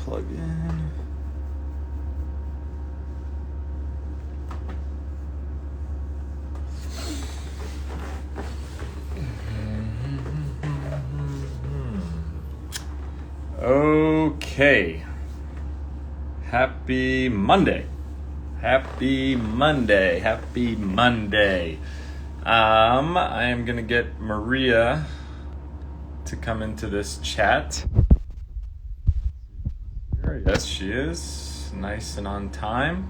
plug in. Okay. Happy Monday. Happy Monday. Happy Monday. I am going to get Maria to come into this chat. Yes, she is. Nice and on time.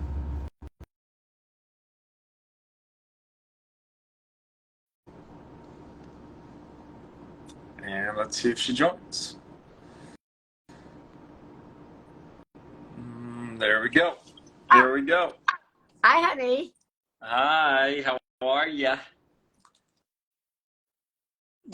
And let's see if she joins. There we go. There we go. Hi, honey. Hi, how are ya?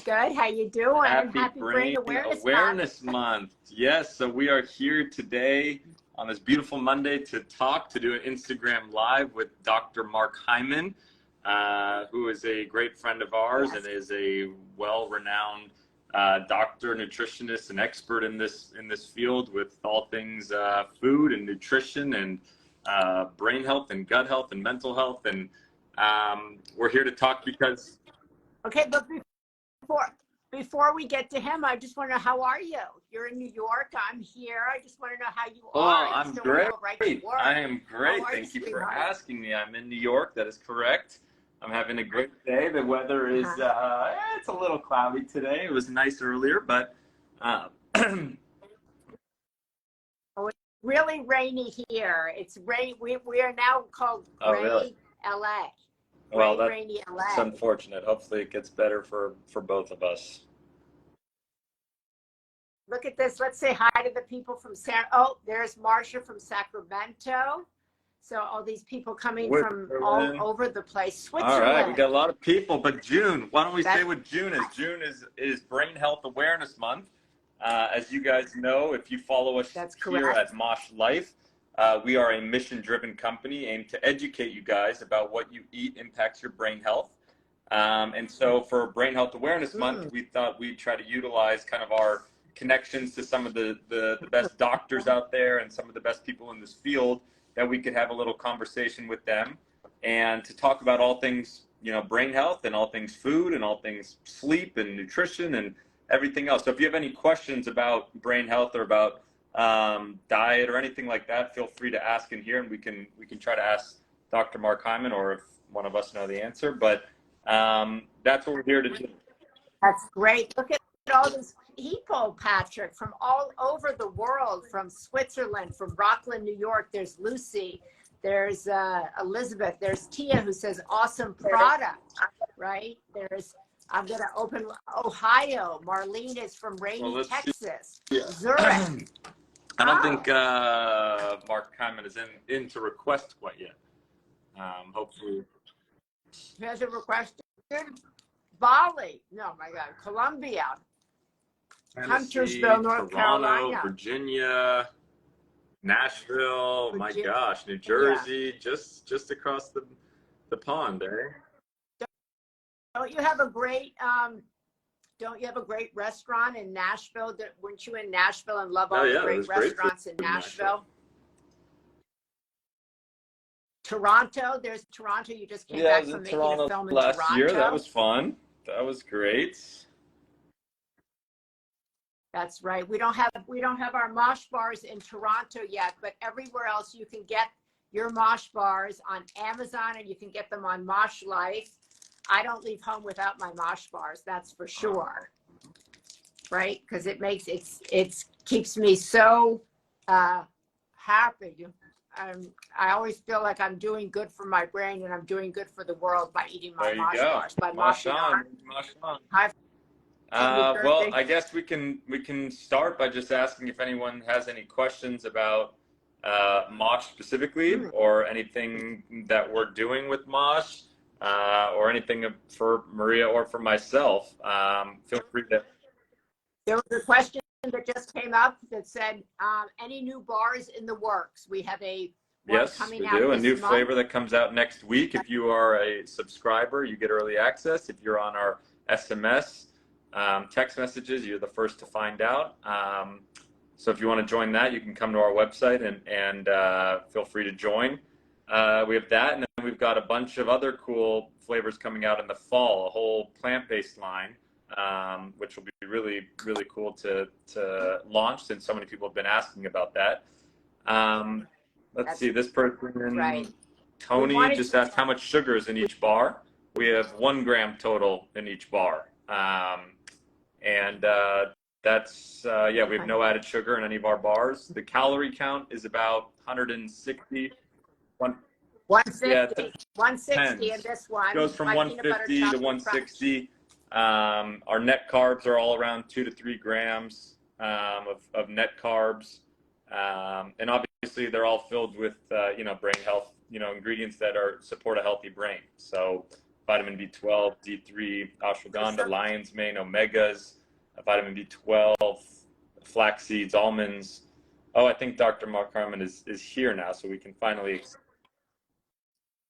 Good. How you doing? Happy Brain Awareness Month. Yes, so we are here today on this beautiful Monday to do an Instagram Live with Dr. Mark Hyman, who is a great friend of ours and is a well-renowned doctor, nutritionist, and expert in this field with all things food and nutrition and brain health and gut health and mental health. And we're here to talk because... Okay, but before we get to him, I just want to know, how are you? You're in New York. I'm here. I just want to know how you are. Oh, I'm great. I am great. Thank you for asking me. I'm in New York. That is correct. I'm having a great day. The weather is, it's a little cloudy today. It was nice earlier, but... Oh, it's really rainy here. It's rain. We are now called Gray, really? LA. Well, rainy LA. It's unfortunate. Hopefully it gets better for both of us. Look at this. Let's say hi to the people from there's Marcia from Sacramento. So all these people coming from all over the place. Switzerland. All right, we got a lot of people. But June, why don't we say what June is? June is Brain Health Awareness Month. As you guys know, if you follow us here at MOSH Life, we are a mission-driven company aimed to educate you guys about what you eat impacts your brain health. And so for Brain Health Awareness Month, we thought we'd try to utilize kind of our connections to some of the best doctors out there and some of the best people in this field, that we could have a little conversation with them and to talk about all things, brain health and all things food and all things sleep and nutrition and everything else. So if you have any questions about brain health or about diet or anything like that, feel free to ask in here, and we can try to ask Dr. Mark Hyman, or if one of us know the answer. But that's what we're here to do. That's great. Look at all these people, Patrick, from all over the world, from Switzerland, from Rockland, New York. There's Lucy, there's Elizabeth, there's Tia, who says awesome product, right? I'm going to open Ohio. Marlene is from rainy Texas. Zurich. I don't think Mark Hyman is into request quite yet. Hopefully. He has a request. Bali. No, my God. Colombia. Huntersville, North Carolina. Virginia. Nashville. My gosh. New Jersey. Just across the pond, eh? Don't you have a great restaurant in Nashville? Weren't you in Nashville and love all the great restaurants in Nashville? Toronto, there's Toronto. You just came back from making a film in Toronto last year. That was fun. That was great. That's right. We don't have our MOSH bars in Toronto yet, but everywhere else you can get your MOSH bars on Amazon, and you can get them on MOSH Life. I don't leave home without my MOSH bars, that's for sure. Right? Because it keeps me so happy. I always feel like I'm doing good for my brain, and I'm doing good for the world by eating my MOSH bars. By MOSH on. Well, I guess we can start by just asking if anyone has any questions about MOSH specifically, or anything that we're doing with MOSH, or anything for Maria or for myself. Feel free to. There was a question that just came up that said, any new bars in the works? We have coming out. Yes, we do. A new flavor that comes out next week. If you are a subscriber, you get early access. If you're on our SMS text messages, you're the first to find out. So if you want to join that, you can come to our website and feel free to join. We have that, and then we've got a bunch of other cool flavors coming out in the fall, a whole plant-based line, which will be really, really cool to launch, since so many people have been asking about that. Let's see, this person, Tony, just asked how much sugar is in each bar. We have 1 gram total in each bar. That's, yeah, we have no added sugar in any of our bars. The calorie count is about 160. 150. Yeah, 160 in this one. Goes from 150 to 160. Our net carbs are all around 2 to 3 grams of net carbs. And obviously they're all filled with, brain health, ingredients that support a healthy brain. So vitamin B12, D3, ashwagandha, lion's mane, omegas, vitamin B12, flax seeds, almonds. Oh, I think Dr. Mark Hyman is here now, so we can finally.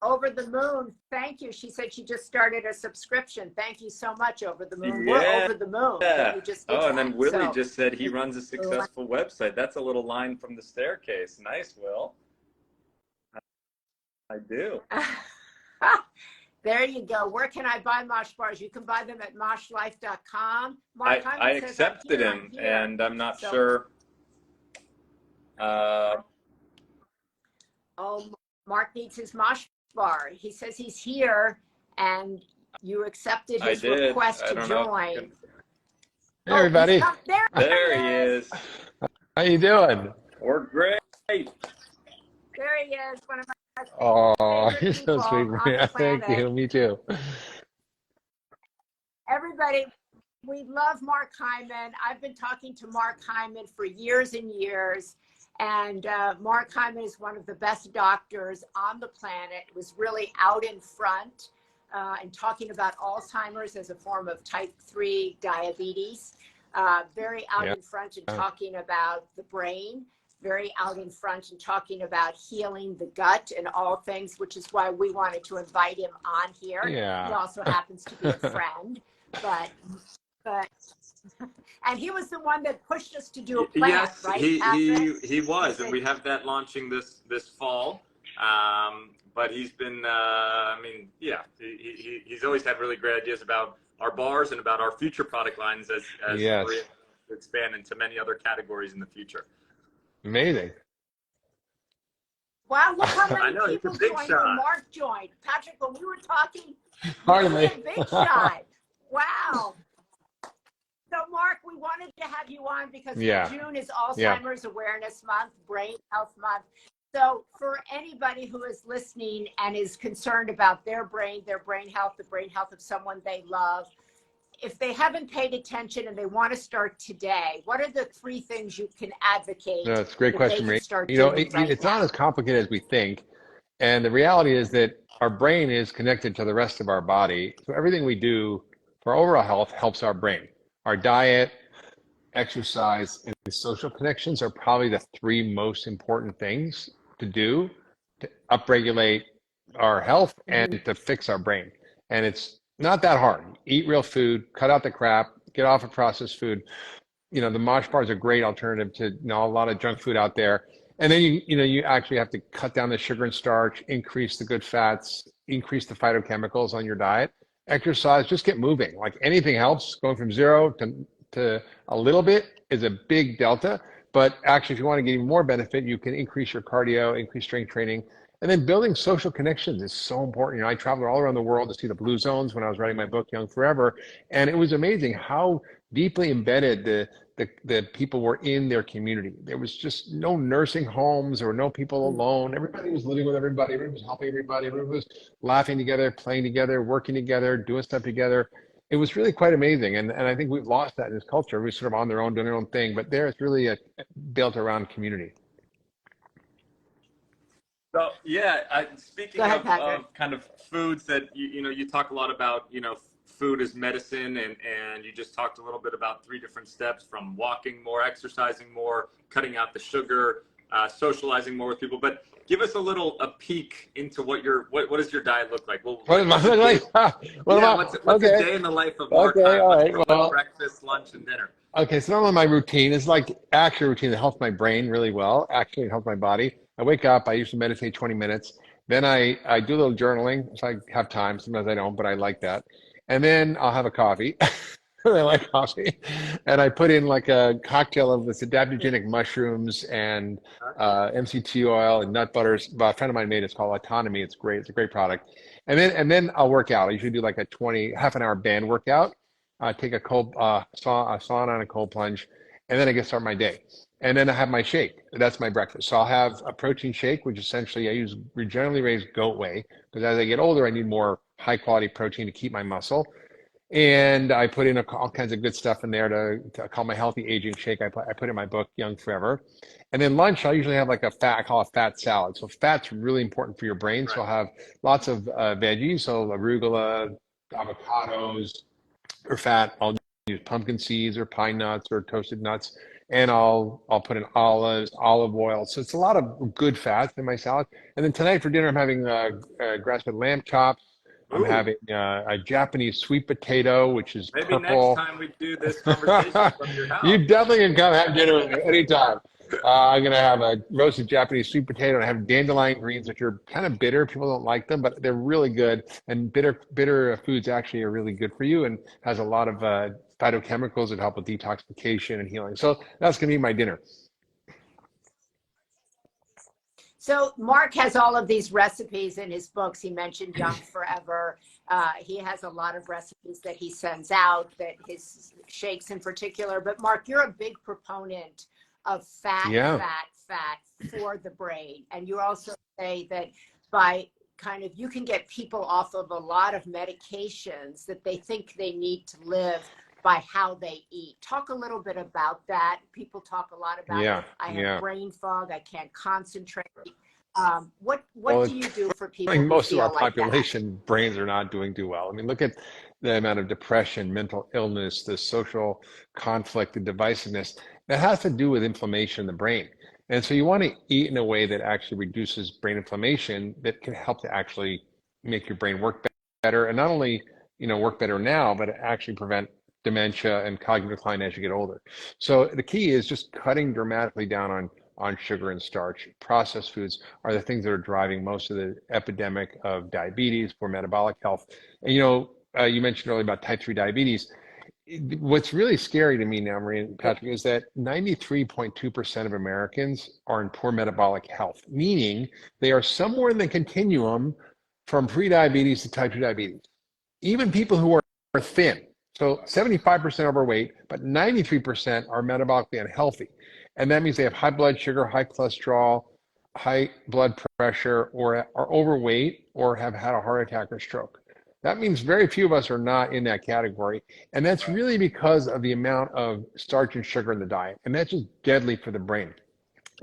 Over the Moon, thank you. She said she just started a subscription. Thank you so much, Over the Moon. Yeah. We're Over the Moon. Yeah. And then Willie just said he runs a successful website. That's a little line from the staircase. Nice, Will. I do. There you go. Where can I buy Mosh bars? You can buy them at moshlife.com. I accepted him, and I'm not sure. Oh, Mark needs his Mosh bar. He says he's here, and you accepted his request to join. Hey, everybody. There he is. How you doing? We're great. There he is. One of my Oh, you're favorite so sweet. people on the Thank planet. you. Me too. Everybody, we love Mark Hyman. I've been talking to Mark Hyman for years and years. And Mark Hyman is one of the best doctors on the planet, was really out in front and talking about Alzheimer's as a form of type 3 diabetes. Very out in front and talking about the brain, very out in front and talking about healing the gut and all things, which is why we wanted to invite him on here. Yeah. He also happens to be a friend, but and he was the one that pushed us to do a plan, yes, right, he was, and we have that launching this fall. But he's been, he's always had really great ideas about our bars and about our future product lines as we expand into many other categories in the future. Amazing. Wow, look how many people joined when Mark joined. Patrick, when we were talking, Pardon me. a big shot. Wow. So, Mark, we wanted to have you on because June is Alzheimer's Awareness Month, Brain Health Month. So for anybody who is listening and is concerned about their brain health, the brain health of someone they love, if they haven't paid attention and they want to start today, what are the 3 things you can advocate? No, it's a great question, Maria. It's now? not as complicated as we think. And the reality is that our brain is connected to the rest of our body. So everything we do for overall health helps our brain. Our diet, exercise, and social connections are probably the 3 most important things to do to upregulate our health and to fix our brain. And it's not that hard. Eat real food, cut out the crap, get off of processed food. The MOSH bar is a great alternative to a lot of junk food out there. And then you actually have to cut down the sugar and starch, increase the good fats, increase the phytochemicals on your diet. Exercise, just get moving. Like anything helps. Going from 0 to a little bit is a big delta. But actually, if you want to get even more benefit, you can increase your cardio, increase strength training. And then building social connections is so important. I traveled all around the world to see the blue zones when I was writing my book, Young Forever. And it was amazing how deeply embedded the people were in their community. There was just no nursing homes or no people alone. Everybody was living with everybody. Everybody was helping everybody. Everybody was laughing together, playing together, working together, doing stuff together. It was really quite amazing. And I think we've lost that in this culture. We're sort of on their own, doing their own thing. But there it's really built around community. So speaking of kind of foods that you talk a lot about, food is medicine, and you just talked a little bit about 3 different steps, from walking more, exercising more, cutting out the sugar, socializing more with people. But give us a peek into what does your diet look like? Well, What is my life? What's a day in the life of Mark Okay, Hyman? all What's right. like breakfast, lunch, and dinner? Okay, so normally my routine is like actual routine that helps my brain really well. Actually, it helps my body. I wake up, I usually meditate 20 minutes. Then I do a little journaling if I have time. Sometimes I don't, but I like that. And then I'll have a coffee. I like coffee. And I put in like a cocktail of this adaptogenic mushrooms and MCT oil and nut butters. Well, a friend of mine made it. It's called Autonomy. It's great. It's a great product. And then I'll work out. I usually do like a half an hour band workout. Take a cold sauna and a cold plunge, and then I get start my day. And then I have my shake. That's my breakfast. So I'll have a protein shake, which essentially I use regeneratively raised goat whey because as I get older, I need more high quality protein to keep my muscle. And I put in all kinds of good stuff in there to call my healthy aging shake. I put in my book, Young Forever. And then lunch, I'll usually have like I call it fat salad. So fat's really important for your brain. Right. So I'll have lots of veggies, so arugula, avocados, or fat. I'll use pumpkin seeds or pine nuts or toasted nuts. And I'll put in olives, olive oil. So it's a lot of good fats in my salad. And then tonight for dinner, I'm having grass-fed lamb chops. I'm having a Japanese sweet potato, which is Maybe purple. next time we do this conversation from your house. You definitely can come have dinner with me anytime. I'm going to have a roasted Japanese sweet potato and I have dandelion greens, which are kind of bitter. People don't like them, but they're really good. And bitter foods actually are really good for you and has a lot of phytochemicals that help with detoxification and healing. So that's going to be my dinner. So Mark has all of these recipes in his books. He mentioned Young Forever. He has a lot of recipes that he sends out, that his shakes in particular. But Mark, you're a big proponent of fat for the brain. And you also say that by you can get people off of a lot of medications that they think they need to live by how they eat. Talk a little bit about that. People talk a lot about, I have brain fog, I can't concentrate. What do you do for people who most feel of our like population brains are not doing too well. I mean, look at the amount of depression, mental illness, the social conflict, the divisiveness. That has to do with inflammation in the brain. And so you want to eat in a way that actually reduces brain inflammation that can help to actually make your brain work better. And not only, work better now, but actually prevent dementia and cognitive decline as you get older. So the key is just cutting dramatically down on sugar and starch. Processed foods are the things that are driving most of the epidemic of diabetes, poor metabolic health. And you mentioned earlier about type 3 diabetes. What's really scary to me now, Maria and Patrick, is that 93.2% of Americans are in poor metabolic health, meaning they are somewhere in the continuum from pre-diabetes to type 2 diabetes. Even people who are thin. So 75% overweight, but 93% are metabolically unhealthy. And that means they have high blood sugar, high cholesterol, high blood pressure, or are overweight, or have had a heart attack or stroke. That means very few of us are not in that category. And that's really because of the amount of starch and sugar in the diet. And that's just deadly for the brain.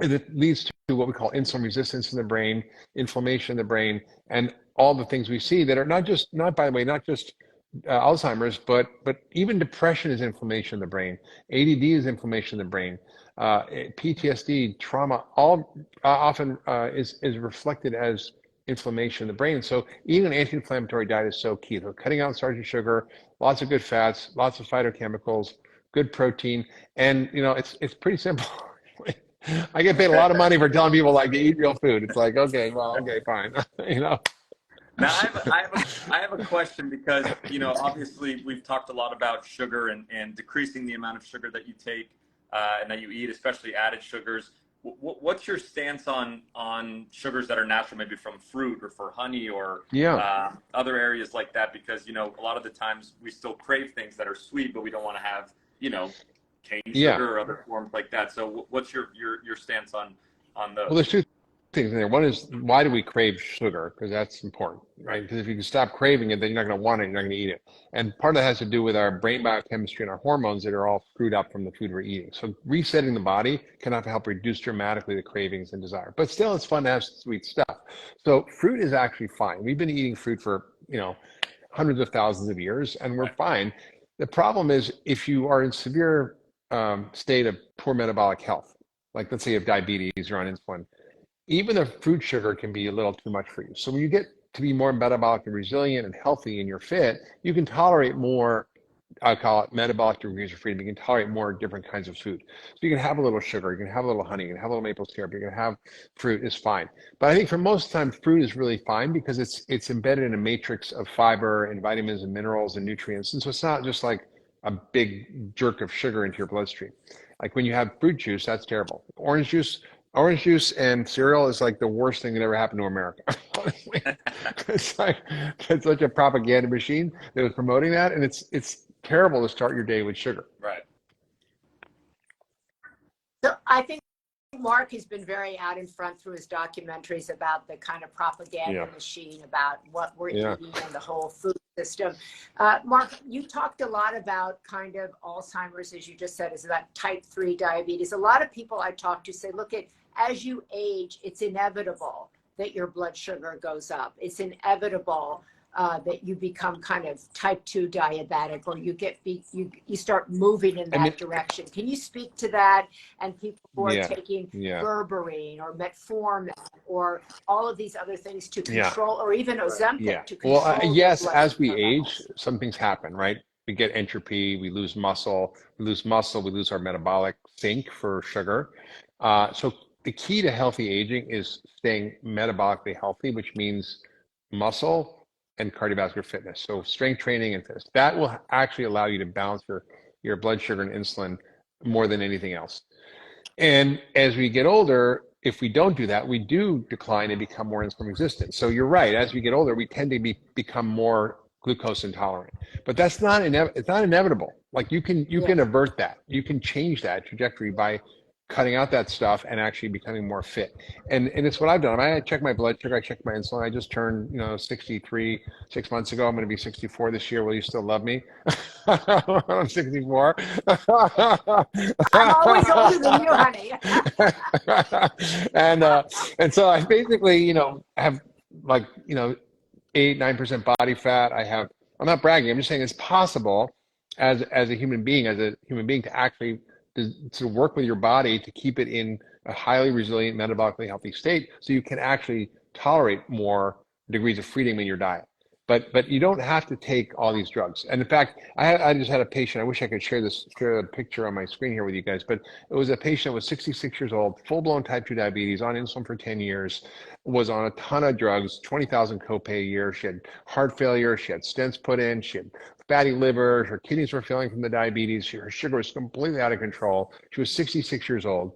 And it leads to what we call insulin resistance in the brain, inflammation in the brain, and all the things we see that are not just Alzheimer's, but even depression is inflammation in the brain. ADD is inflammation in the brain. PTSD, trauma, all often is reflected as inflammation in the brain. So eating an anti-inflammatory diet is so key. So cutting out starch and sugar, lots of good fats, lots of phytochemicals, good protein, and it's pretty simple. I get paid a lot of money for telling people to eat real food. It's like, okay, fine. Now I have a question because obviously we've talked a lot about sugar and decreasing the amount of sugar that you take and that you eat, especially added sugars. What's your stance on sugars that are natural, maybe from fruit or for honey or other areas like that? Because a lot of the times we still crave things that are sweet, but we don't want to have cane sugar or other forms like that. So what's your stance on those? Well, there's two things in there. One is, why do we crave sugar? Because that's important, right? Because if you can stop craving it, then you're not going to want it, you're not going to eat it. And part of that has to do with our brain biochemistry and our hormones that are all screwed up from the food we're eating. So resetting the body can help reduce dramatically the cravings and desire. But still, it's fun to have sweet stuff. So fruit is actually fine. We've been eating fruit for, hundreds of thousands of years, and we're fine. The problem is if you are in severe state of poor metabolic health, like let's say you have diabetes or on insulin, even the fruit sugar can be a little too much for you. So when you get to be more metabolically resilient and healthy and you're fit, you can tolerate more, I call it metabolic degrees of freedom. You can tolerate more different kinds of food. So you can have a little sugar, you can have a little honey, you can have a little maple syrup, you can have fruit is fine. But I think for most of the time, fruit is really fine because it's embedded in a matrix of fiber and vitamins and minerals and nutrients. And so it's not just like a big jerk of sugar into your bloodstream. Like when you have fruit juice, that's terrible. Orange juice and cereal is like the worst thing that ever happened to America. It's like it's such a propaganda machine that was promoting that, and it's terrible to start your day with sugar. Right. So I think Mark has been very out in front through his documentaries about the kind of propaganda machine, about what we're eating and the whole food system. Mark, you talked a lot about kind of Alzheimer's, as you just said, is about type 3 diabetes. A lot of people I talk to say, look, as you age, it's inevitable that your blood sugar goes up. It's inevitable that you become kind of type 2 diabetic, or you start moving in that direction. Can you speak to that? And people who are taking berberine or metformin or all of these other things to control, or even Ozempic to control. Well, yes, as we age, some things happen, right? We get entropy, we lose muscle, we lose our metabolic sink for sugar. So the key to healthy aging is staying metabolically healthy, which means muscle and cardiovascular fitness. So strength training and fitness. That will actually allow you to balance your blood sugar and insulin more than anything else. And as we get older, if we don't do that, we do decline and become more insulin resistant. So you're right. As we get older, we tend to become more glucose intolerant. But that's it's not inevitable. Like you can avert that. You can change that trajectory by cutting out that stuff and actually becoming more fit. And it's what I've done. I check my blood sugar, I check my insulin. I just turned 63 6 months ago. I'm going to be 64 this year. Will you still love me? I'm 64. I'm always older than you, honey. And so I basically have like 8-9% body fat. I'm not bragging, I'm just saying it's possible as a human being to actually to work with your body to keep it in a highly resilient, metabolically healthy state, so you can actually tolerate more degrees of freedom in your diet. But you don't have to take all these drugs. And in fact, I just had a patient. I wish I could share a picture on my screen here with you guys. But it was a patient that was 66 years old, full-blown type 2 diabetes, on insulin for 10 years, was on a ton of drugs, 20,000 copay a year. She had heart failure. She had stents put in. She had fatty liver. Her kidneys were failing from the diabetes. Her sugar was completely out of control. She was 66 years old.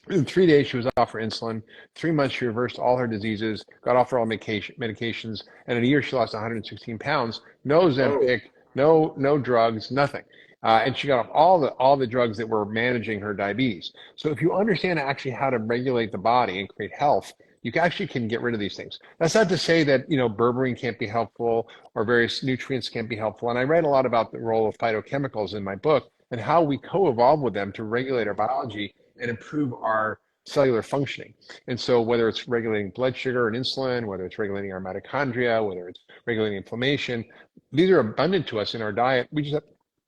In 3 days, she was off for insulin. 3 months, she reversed all her diseases, got off her all medications, and in a year, she lost 116 pounds. No Ozempic, no drugs, nothing. And she got off all the drugs that were managing her diabetes. So if you understand actually how to regulate the body and create health, you actually can get rid of these things. That's not to say that berberine can't be helpful or various nutrients can't be helpful. And I write a lot about the role of phytochemicals in my book and how we co-evolve with them to regulate our biology and improve our cellular functioning. And so whether it's regulating blood sugar and insulin, whether it's regulating our mitochondria, whether it's regulating inflammation, these are abundant to us in our diet. We just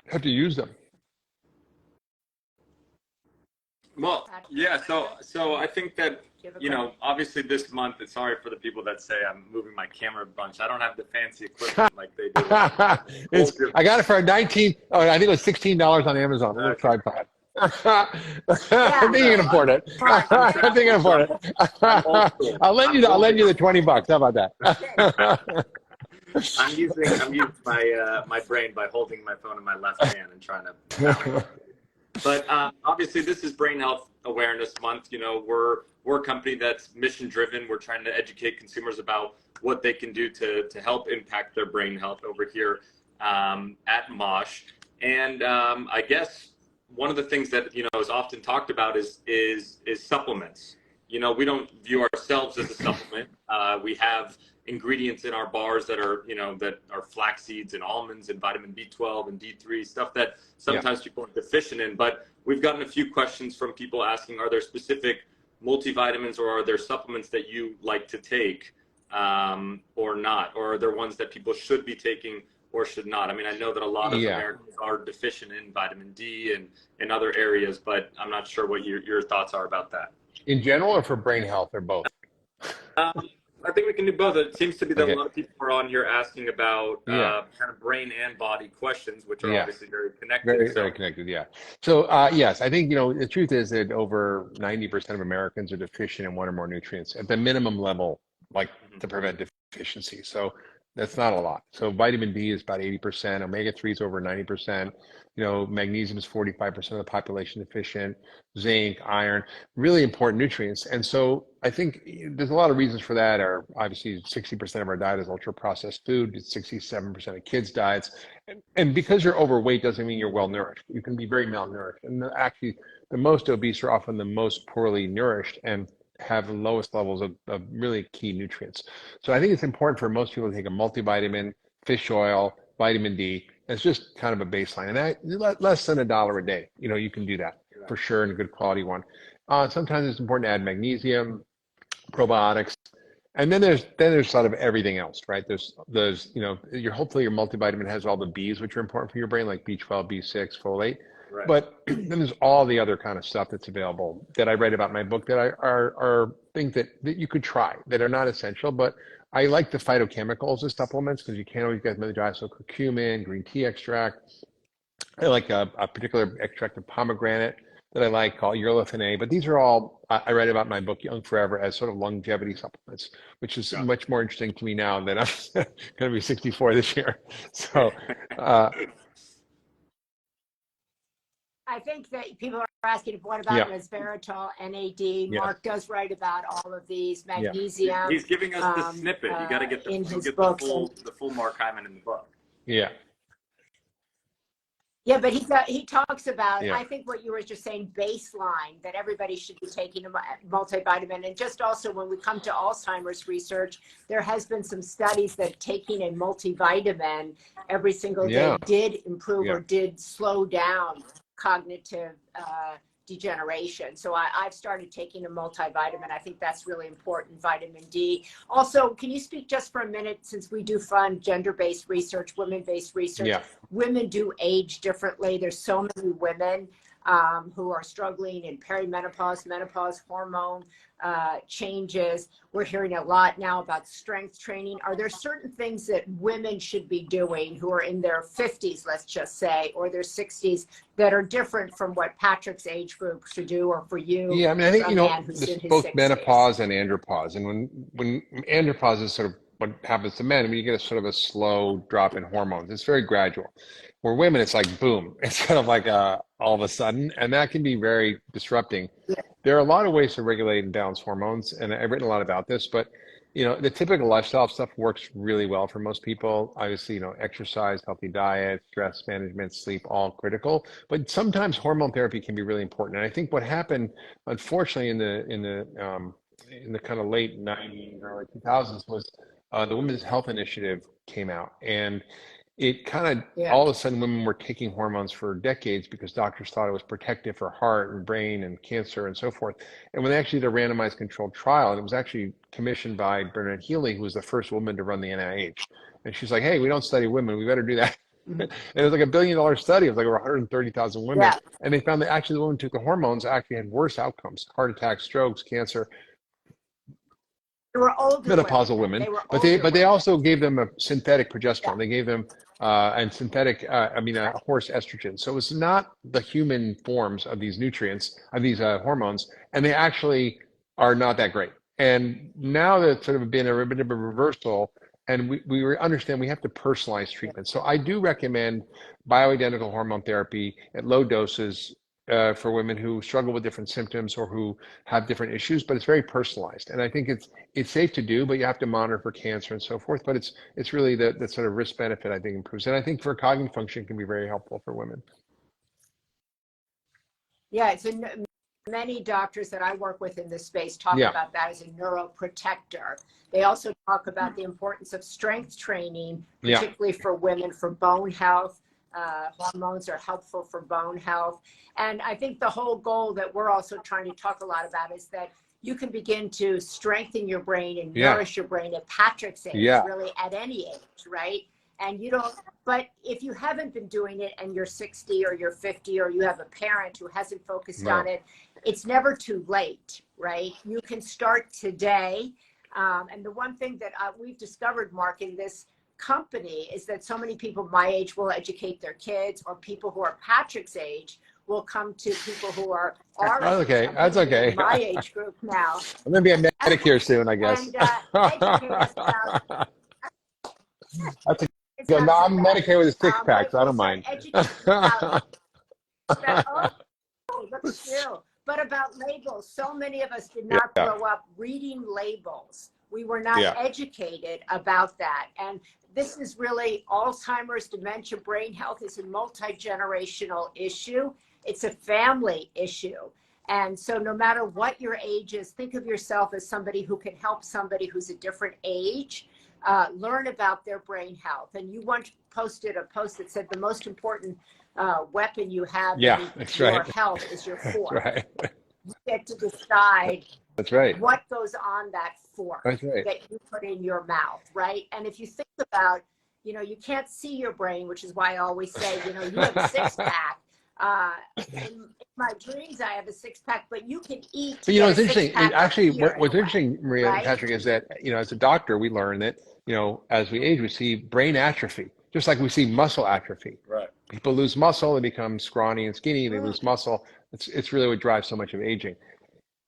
have to use them. Well, yeah, so I think that, obviously this month, and sorry for the people that say I'm moving my camera a bunch. I don't have the fancy equipment like they do. I got it for I think it was $16 on Amazon, a little tripod. I think you can afford it. I think you can afford it. I'll lend you the $20. How about that? I'm using my brain by holding my phone in my left hand and trying to. But obviously, this is Brain Health Awareness Month. We're a company that's mission driven. We're trying to educate consumers about what they can do to help impact their brain health over here at MOSH. And I guess one of the things that is often talked about is supplements. We don't view ourselves as a supplement. We have ingredients in our bars that are that are flax seeds and almonds and vitamin B12 and D3, stuff that sometimes people are deficient in. But we've gotten a few questions from people asking, are there specific multivitamins or are there supplements that you like to take or not, or are there ones that people should be taking or should not? I mean, I know that a lot of Americans are deficient in vitamin D and in other areas, but I'm not sure what your thoughts are about that. In general, or for brain health, or both? I think we can do both. It seems to be that a lot of people are on here asking about kind of brain and body questions, which are obviously very connected. Very connected, yeah. So yes, I think, the truth is that over 90% of Americans are deficient in one or more nutrients at the minimum level, like to prevent deficiency. So that's not a lot. So vitamin D is about 80%, omega-3 is over 90%, magnesium is 45% of the population deficient, zinc, iron, really important nutrients. And so I think there's a lot of reasons for that. Obviously 60% of our diet is ultra processed food. It's 67% of kids' diets. And because you're overweight doesn't mean you're well nourished. You can be very malnourished. And actually the most obese are often the most poorly nourished and have the lowest levels of really key nutrients. So I think it's important for most people to take a multivitamin, fish oil, vitamin D. It's just kind of a baseline, and that less than $1 a day. You can do that for sure, and a good quality one. Sometimes it's important to add magnesium, probiotics, and then there's sort of everything else, right? There's hopefully your multivitamin has all the B's, which are important for your brain, like B12, B6, folate. Right. But then there's all the other kind of stuff that's available that I write about in my book that are things that you could try that are not essential. But I like the phytochemicals as supplements because you can't always get them in the diet. So curcumin, green tea extract. I like a particular extract of pomegranate that I like called urolithin A. But these are all I write about in my book, Young Forever, as sort of longevity supplements, which is much more interesting to me now that I'm going to be 64 this year. So. I think that people are asking, what about resveratrol, NAD? Mark does write about all of these, magnesium. He's giving us the snippet. You got to get the full Mark Hyman in the book. Yeah. Yeah, but he talks about, I think what you were just saying, baseline, that everybody should be taking a multivitamin. And just also when we come to Alzheimer's research, there has been some studies that taking a multivitamin every single day did improve or did slow down cognitive degeneration. So I've started taking a multivitamin. I think that's really important, vitamin D. Also, can you speak just for a minute, since we do fund gender-based research, women-based research, women do age differently. There's so many women who are struggling in perimenopause, menopause, hormone changes. We're hearing a lot now about strength training. Are there certain things that women should be doing who are in their 50s, let's just say, or their 60s that are different from what Patrick's age group should do, or for you? Yeah, I mean, I think, this both 60s. Menopause and andropause. And when andropause is sort of what happens to men, I mean, you get a sort of a slow drop in hormones. It's very gradual. Where women, it's like, boom, it's kind of like all of a sudden, and that can be very disrupting. Yeah. There are a lot of ways to regulate and balance hormones, and I've written a lot about this, but, the typical lifestyle stuff works really well for most people. Obviously, exercise, healthy diet, stress management, sleep, all critical, but sometimes hormone therapy can be really important. And I think what happened, unfortunately, in the kind of late 90s, early 2000s was the Women's Health Initiative came out, and it kind of all of a sudden women were taking hormones for decades because doctors thought it was protective for heart and brain and cancer and so forth. And when they actually did a randomized controlled trial, and it was actually commissioned by Bernadette Healy, who was the first woman to run the NIH. And she's like, hey, we don't study women. We better do that. And it was like $1 billion study. It was like over 130,000 women. Yeah. And they found that actually the women who took the hormones actually had worse outcomes, heart attacks, strokes, cancer. They were older menopausal women, but they also gave them a synthetic progesterone. They gave them and synthetic horse estrogen. So it's not the human forms of these nutrients, of these hormones, and they actually are not that great. And now there's sort of been a bit of a reversal, and we understand we have to personalize treatment. So I do recommend bioidentical hormone therapy at low doses for women who struggle with different symptoms or who have different issues, but it's very personalized. And I think it's safe to do, but you have to monitor for cancer and so forth. But it's really the sort of risk benefit I think improves. And I think for cognitive function can be very helpful for women. Yeah, many doctors that I work with in this space talk about that as a neuroprotector. They also talk about the importance of strength training, particularly for women, for bone health. Hormones are helpful for bone health. And I think the whole goal that we're also trying to talk a lot about is that you can begin to strengthen your brain and nourish your brain at Patrick's age, really at any age, right? And you don't, but if you haven't been doing it and you're 60 or you're 50 or you have a parent who hasn't focused on it, it's never too late, right? You can start today. And the one thing that we've discovered, Mark, in this company is that so many people my age will educate their kids, or people who are Patrick's age will come to people who are our age. Okay, that's okay. My age group now. I'm going to be a Medicare soon, I guess. And educate us about. That's no, I'm Medicare with a six-pack, so I don't mind. Look at you. But about labels, so many of us did not grow up reading labels. We were not educated about that. And this is really Alzheimer's, dementia, brain health is a multi-generational issue. It's a family issue. And so no matter what your age is, think of yourself as somebody who can help somebody who's a different age learn about their brain health. And you once posted a post that said the most important weapon you have in your health is your fork. That's right. You get to decide what goes on that fork that you put in your mouth, right? And if you think about, you know, you can't see your brain, which is why I always say, you know, you have a six-pack. In my dreams, I have a six-pack, but you can eat. But, you know, it's interesting. Actually, what's interesting, Maria and Patrick, is that, you know, as a doctor, we learn that, you know, as we age, we see brain atrophy, just like we see muscle atrophy. Right. People lose muscle, they become scrawny and skinny, they lose muscle. It's really what drives so much of aging.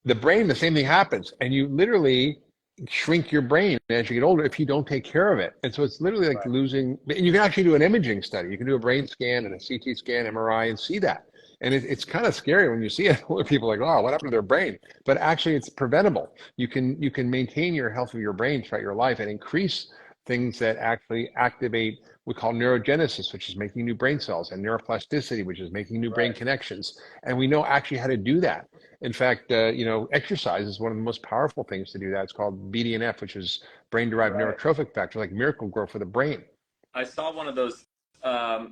The brain, the same thing happens, and you literally shrink your brain as you get older if you don't take care of it. And so it's literally like losing, and you can actually do an imaging study. You can do a brain scan and a CT scan, MRI, and see that. And it's kind of scary when you see it. People are like, oh, what happened to their brain? But actually it's preventable. You can maintain your health of your brain throughout your life and increase things that actually activate we call neurogenesis, which is making new brain cells, and neuroplasticity, which is making new brain connections. And we know actually how to do that. In fact, you know, exercise is one of the most powerful things to do that. It's called BDNF, which is brain-derived neurotrophic factor, like miracle grow for the brain. I saw one of those.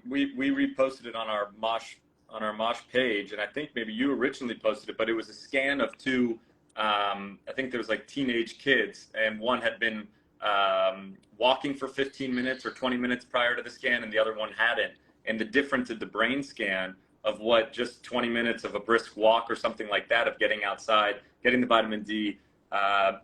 We reposted it on our MOSH page, and I think maybe you originally posted it, but it was a scan of two. I think there was like teenage kids, and one had been walking for 15 minutes or 20 minutes prior to the scan, and the other one hadn't. And the difference in the brain scan of what just 20 minutes of a brisk walk or something like that, of getting outside, getting the vitamin D,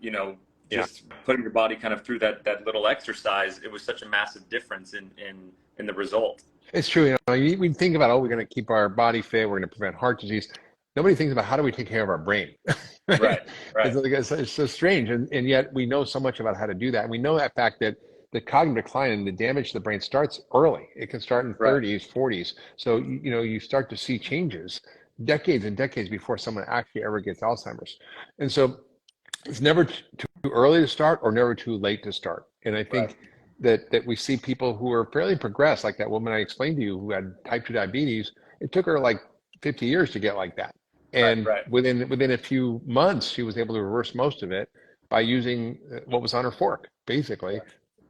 you know, just putting your body kind of through that little exercise, it was such a massive difference in the result. It's true. You know, we think about, oh, we're going to keep our body fit, we're going to prevent heart disease. Nobody thinks about how do we take care of our brain. Right. It's so strange, and yet we know so much about how to do that. And we know that fact that the cognitive decline and the damage to the brain starts early. It can start in 30s, 40s. So, you know, you start to see changes decades and decades before someone actually ever gets Alzheimer's. And so it's never too early to start or never too late to start. And I think that we see people who are fairly progressed, like that woman I explained to you who had type 2 diabetes. It took her like 50 years to get like that. And within a few months, she was able to reverse most of it by using what was on her fork, basically.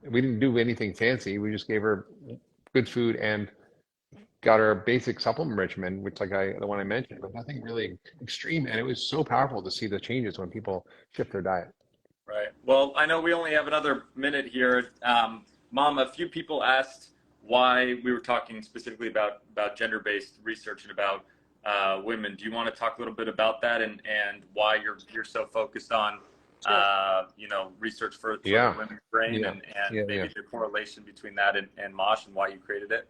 We didn't do anything fancy. We just gave her good food and got her a basic supplement regimen, which like the one I mentioned, but nothing really extreme. And it was so powerful to see the changes when people shift their diet. Right. Well, I know we only have another minute here. Mom, a few people asked why we were talking specifically about gender-based research and about women. Do you want to talk a little bit about that and why you're so focused on you know, research for the women's brain and maybe the correlation between that and MOSH and why you created it?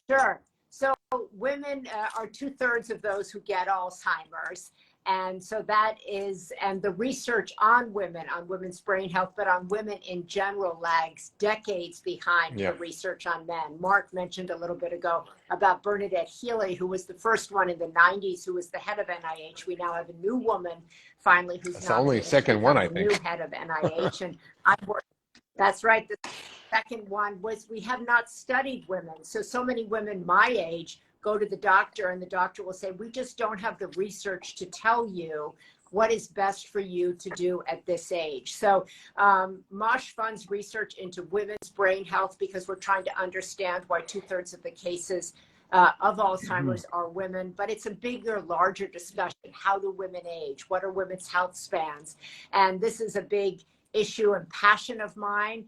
Sure. So women are 2/3 of those who get Alzheimer's. And so that is, and the research on women's brain health, but on women in general lags decades behind the research on men. Mark mentioned a little bit ago about Bernadette Healy, who was the first one in the 90s, who was the head of NIH. We now have a new woman finally who's That's the only second one, I think. New head of NIH. And that's right. The second one was we have not studied women. So many women my age go to the doctor and the doctor will say, we just don't have the research to tell you what is best for you to do at this age. So MOSH funds research into women's brain health because we're trying to understand why 2/3 of the cases of Alzheimer's are women, but it's a bigger, larger discussion. How do women age? What are women's health spans? And this is a big issue and passion of mine,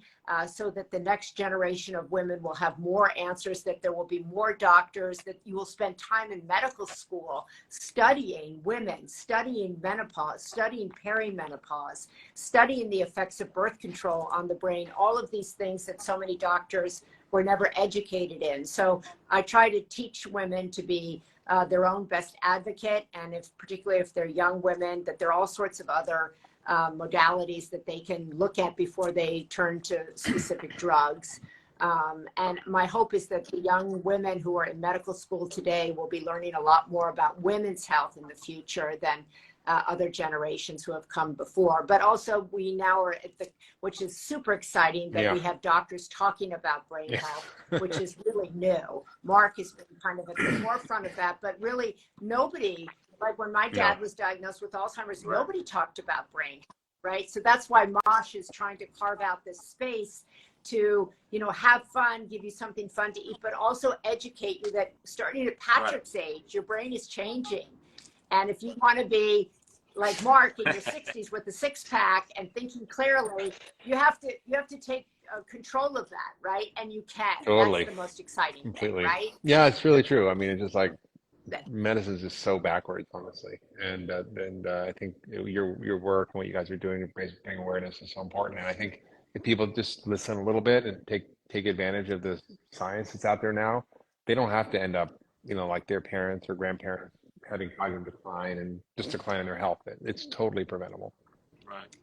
so that the next generation of women will have more answers, that there will be more doctors, that you will spend time in medical school studying women, studying menopause, studying perimenopause, studying the effects of birth control on the brain, all of these things that so many doctors were never educated in. So I try to teach women to be their own best advocate, and particularly if they're young women, that there are all sorts of other modalities that they can look at before they turn to specific drugs. And my hope is that the young women who are in medical school today will be learning a lot more about women's health in the future than other generations who have come before. But also we now are at which is super exciting, that we have doctors talking about brain health, which is really new. Mark has been kind of at the forefront of that, but really nobody, like when my dad was diagnosed with Alzheimer's, nobody talked about brain health, right? So that's why MOSH is trying to carve out this space to, have fun, give you something fun to eat, but also educate you that starting at Patrick's age, your brain is changing. And if you want to be like Mark in your 60s with a six-pack and thinking clearly, you have to take control of that, right? And you can. Totally. That's the most exciting Completely. thing, right? Yeah, it's really true. I mean, it's just like medicine is just so backwards, honestly. And I think your work and what you guys are doing to bring awareness is so important. And I think if people just listen a little bit and take advantage of the science that's out there now, they don't have to end up, like their parents or grandparents having cognitive decline and just decline in their health. It's totally preventable. Right.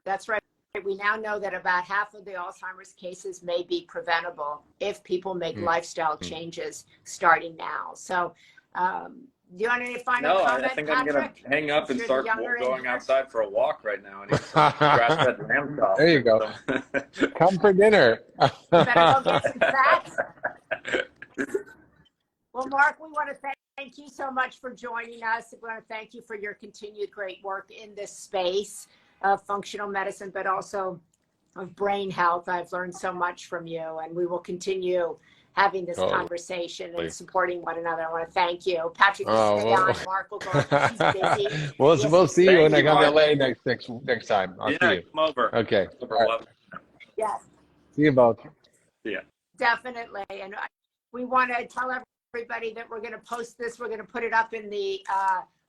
That's right. We now know that about half of the Alzheimer's cases may be preventable if people make lifestyle changes starting now. So, do you want any final comment, I think Patrick? I'm going to hang up and start going outside for a walk right now. And eat some grass-fed lamb chop. There you go. Come for dinner. You better go get some fats. Well, Mark, we want to thank you so much for joining us. We want to thank you for your continued great work in this space of functional medicine, but also of brain health. I've learned so much from you, and we will continue having this conversation and supporting one another. I want to thank you. Patrick, you stay on. Mark will go on. He's busy. We'll see you when I come to LA next time. I'll see you. Come over. Okay. Yes. See you both. Yeah. Definitely. And we want to tell everybody that we're going to post this. We're going to put it up in the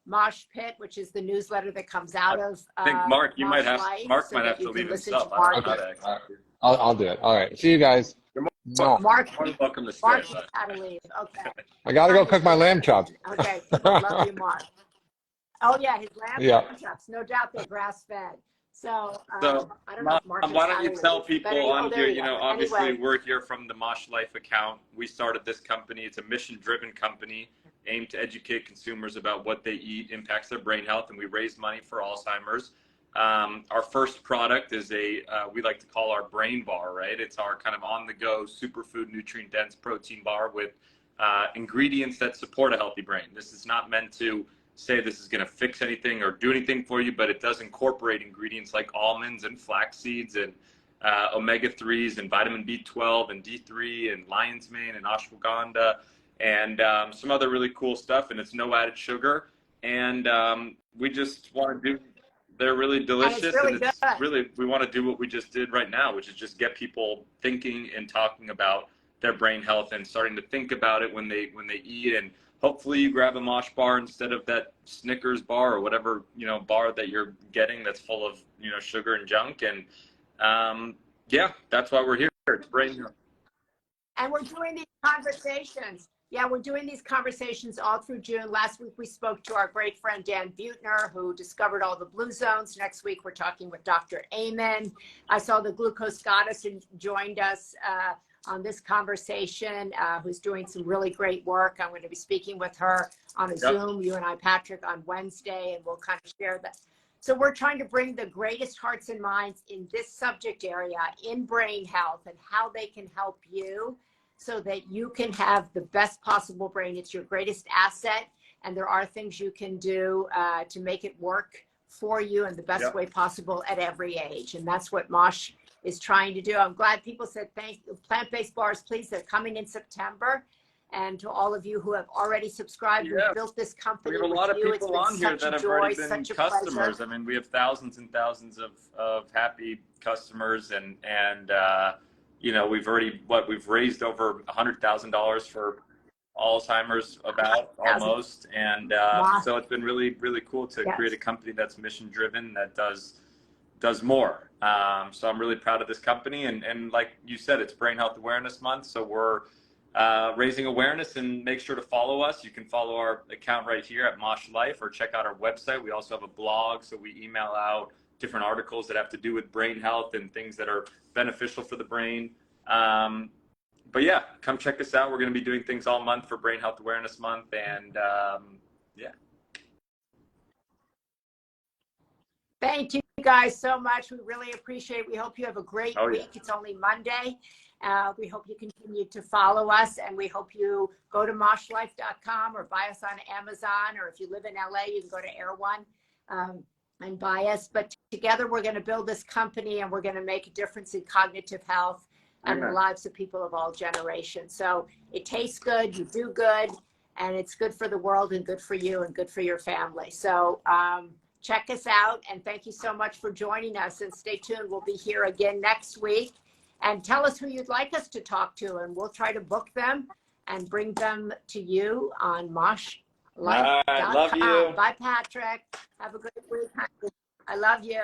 MOSH Pit, which is the newsletter that comes out of I think Mark, might have to leave himself. I'll do it. All right. See you guys. Mark, welcome to stay. Mark had to leave. Okay. I got to go cook my lamb chops. Okay. Love you, Mark. Oh, yeah, his lamb chops. No doubt they're grass-fed. So, I don't know if Mark why don't you tell people on here, obviously anyway. We're here from the MOSH Life account. We started this company. It's a mission-driven company aimed to educate consumers about what they eat impacts their brain health, and we raise money for Alzheimer's. Our first product is we like to call our brain bar, right? It's our kind of on-the-go superfood nutrient-dense protein bar with ingredients that support a healthy brain. This is not meant to say this is going to fix anything or do anything for you, but it does incorporate ingredients like almonds and flax seeds and omega-3s and vitamin B12 and D3 and lion's mane and ashwagandha and some other really cool stuff. And it's no added sugar. And we just want to do, they're really delicious. And it's really, we want to do what we just did right now, which is just get people thinking and talking about their brain health and starting to think about it when they eat. And hopefully you grab a MOSH bar instead of that Snickers bar or whatever, bar that you're getting that's full of, sugar and junk. And that's why we're here. It's brain health. And we're doing these conversations. Yeah, we're doing these conversations all through June. Last week, we spoke to our great friend, Dan Buettner, who discovered all the blue zones. Next week, we're talking with Dr. Hyman. I saw the Glucose Goddess who joined us on this conversation, who's doing some really great work. I'm going to be speaking with her on a Zoom, you and I, Patrick, on Wednesday, and we'll kind of share that. So we're trying to bring the greatest hearts and minds in this subject area in brain health and how they can help you so that you can have the best possible brain. It's your greatest asset, and there are things you can do to make it work for you in the best way possible at every age. And that's what MOSH is trying to do. I'm glad people said plant-based bars, please. They're coming in September. And to all of you who have already subscribed, Yeah. we've built this company We have a with lot of you. It's people been on here such that a have joy, already been such a customers. pleasure. I mean, we have thousands and thousands of happy customers, and you know, we've raised over $100,000 for Alzheimer's almost, and so it's been really cool to create a company that's mission driven, that does more. So I'm really proud of this company, and like you said, it's Brain Health Awareness Month, so we're raising awareness. And make sure to follow us. You can follow our account right here at MOSH Life, or check out our website. We also have a blog, so we email out different articles that have to do with brain health and things that are beneficial for the brain. But yeah, come check us out. We're going to be doing things all month for Brain Health Awareness Month, and yeah. Thank you guys so much. We really appreciate it. We hope you have a great week. It's only Monday. We hope you continue to follow us, and we hope you go to moshlife.com or buy us on Amazon, or if you live in LA, you can go to Air One and buy us. But together we're going to build this company, and we're going to make a difference in cognitive health and the lives of people of all generations. So it tastes good, you do good, and it's good for the world and good for you and good for your family. So check us out, and thank you so much for joining us, and stay tuned. We'll be here again next week, and tell us who you'd like us to talk to, and we'll try to book them and bring them to you on moshlife.com. Love you. Bye, Patrick. Have a great week. I love you.